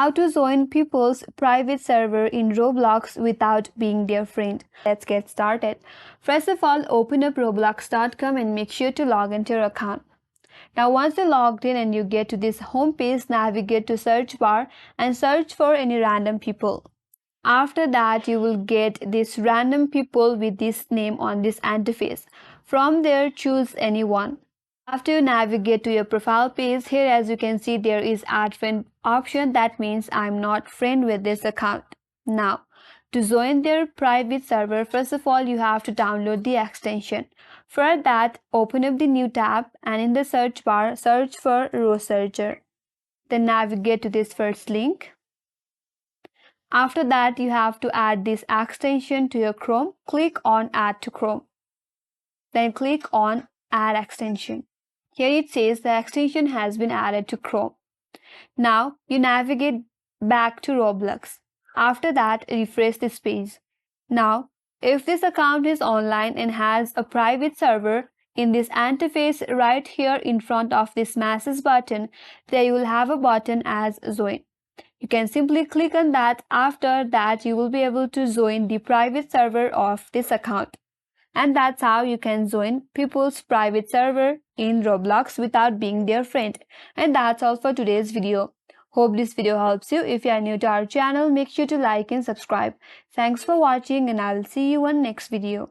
How to join people's private server in Roblox without being their friend. Let's get started. First of all, open up roblox.com and make sure to log into your account. Now once you're logged in and you get to this home page, navigate to search bar and search for any random people. After that, you will get this random people with this name on this interface. From there, choose anyone. After you navigate to your profile page, here as you can see there is add friend option. That means I'm not friend with this account. Now to join their private server, first of all you have to download the extension. For that, open up the new tab and in the search bar search for Searcher. Then navigate to this first link. After that, you have to add this extension to your Chrome. Click on add to Chrome. Then click on add extension. Here it says the extension has been added to Chrome. Now you navigate back to Roblox. After that, refresh this page. Now, if this account is online and has a private server, in this interface right here in front of this message button, there you will have a button as join. You can simply click on that. After that, you will be able to join the private server of this account. And that's how you can join people's private server in Roblox without being their friend. And that's all for today's video. Hope this video helps you. If you are new to our channel, make sure to like and subscribe. Thanks for watching and I will see you on next video.